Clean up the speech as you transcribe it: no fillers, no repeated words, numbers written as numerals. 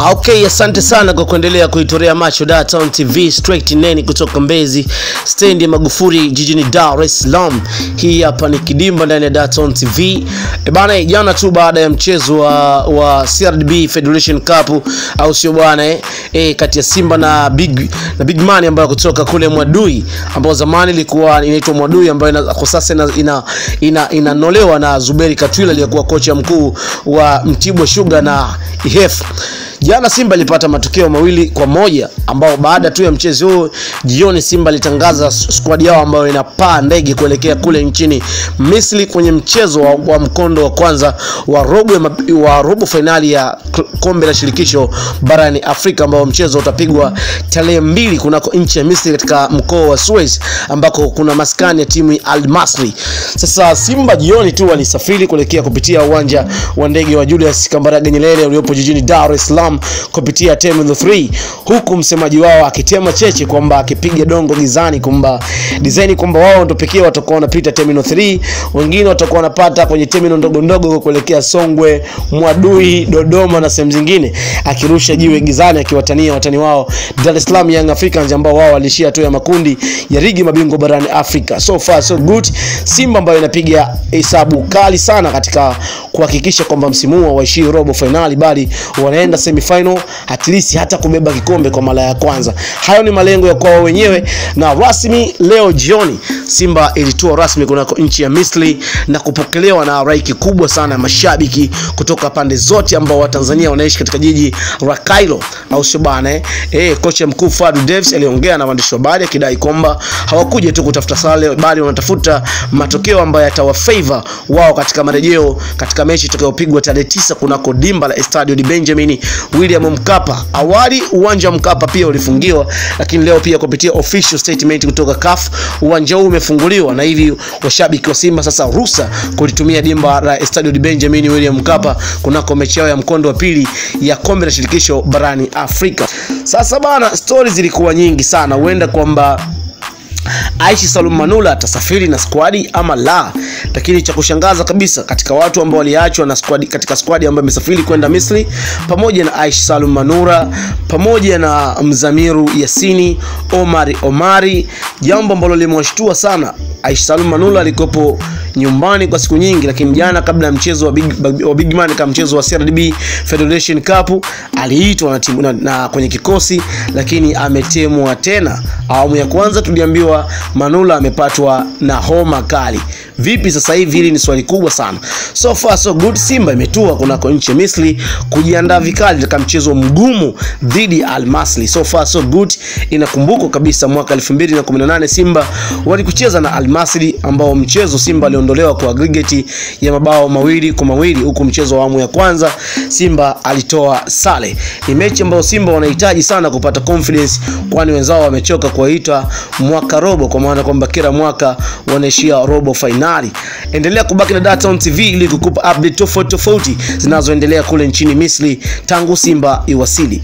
Okay, asante sana kwa kuendelea kuitolea macho Dar-Town TV straight neni kutoka Mbezi stendi ya Magufuli jijini Dar es Salaam. Hii hapa ni Kidimba ndani ya Dar-Town TV. Bana, jana tu baada ya mchezo wa CRDB Federation Cup au sio bwana kati ya Simba na Big Man ambayo kutoka kule Mwadui, ambao zamani ilikuwa inaitwa Mwadui, ambayo kwa sasa inanolewa na Zuberi Katwila aliyekuwa kocha mkuu wa Mtibwa Sugar na IHF. Jana Simba ilipata matokeo 2-1, ambao baada tu ya mchezo huo jioni Simba litangaza squad yao ambayo inapaa ndege kuelekea kule nchini Misri kwenye mchezo wa mkondo wa kwanza wa robo finali ya kombe la shirikisho barani Afrika, ambao mchezo utapigwa tarehe 2 kunako nchi ya Misri katika mkoa wa Suez, ambako kuna maskani ya timu ya Al Masry. Sasa Simba jioni tu walisafiri kuelekea kupitia uwanja wa ndege wa Julius Kambarage Nyerere uliopo jijini Dar es Salaam kupitia Terminal 3, huku msemaji wao akitema cheche kwamba akipiga dongo gizani kwamba design kwamba wao ndio pekee watakuwa wanapita Terminal 3, wengine watakuwa wanapata kwenye terminal ndogo ndogo kuelekea Songwe, Mwadui, Dodoma na sehemu zingine, akirusha jiwe gizani akiwatania watani wao Dar es Salaam Young Africans, ambao wao walishia tu ya makundi ya ligi mabingwa barani Afrika. So far so good. Simba ambayo inapiga hesabu kali sana katika kuhakikisha kwamba msimu huu waishii robo finali, bali wanaenda semi-final, at least hata kubeba kikombe kwa mara ya kwanza. Hayo ni malengo ya kwao wenyewe, na rasmi leo jioni Simba ilitua rasmi kunako nchi ya Misri na kupokelewa na halaiki kubwa sana ya mashabiki kutoka pande zote ambao wa Tanzania wanaishi katika jiji la Cairo au sio bana. Kocha mkuu Fadlu Davids aliongea na waandishi wa habari akidai kwamba hawakuja tu kutafuta sare, bali wanatafuta matokeo ambayo yatawafavor wao katika marejeo katika mechi itakayopigwa tarehe 9 kunako dimba la Estadio di Benjamin William Mkapa. Awali uwanja wa Mkapa pia ulifungiwa, lakini leo pia kupitia official statement kutoka CAF uwanja huu umefunguliwa, na hivi washabiki wa Simba sasa ruhusa kulitumia dimba la Estadio di Benjamin William Mkapa kunako mechi yao ya mkondo wa pili ya kombe la shirikisho barani Afrika. Sasa bana, stories zilikuwa nyingi sana, huenda kwamba Aishi Salum Manula atasafiri na squad ama la, lakini cha kushangaza kabisa katika watu ambao waliachwa na squad katika squad ambayo imesafiri kwenda Misri pamoja na Aishi Salum Manula pamoja na Mzamiru Yasini, Omari, jambo ambalo limewashtua sana. Aishi Salum Manula alikopo nyumbani kwa siku nyingi, lakini jana kabla ya mchezo wa Big Man kama mchezo wa CRDB Federation Cup aliitwa na timu na kwenye kikosi, lakini ametemwa tena. Awamu ya kwanza tuliambiwa Manula amepatwa na homa kali. Vipi sasa hivi? Hili ni swali kubwa sana. So far so good. Simba imetua kunako nchi ya Misri kujiandaa vikali katika mchezo mgumu dhidi ya Al Masry. So far so good. Inakumbuka kabisa mwaka 2018 Simba walikucheza na Al Masry, ambao mchezo Simba aliondolewa kwa aggregate ya mabao 2-2, huku mchezo wa awamu ya kwanza Simba alitoa sare. Ni mechi ambayo Simba wanahitaji sana kupata confidence, kwani wenzao wamechoka kuita mwaka robo, kwa maana kwamba kila mwaka wanaishia robo finali. Endelea kubaki na Dar-Town TV ili kukupa update tofauti zinazoendelea kule nchini Misri tangu Simba iwasili.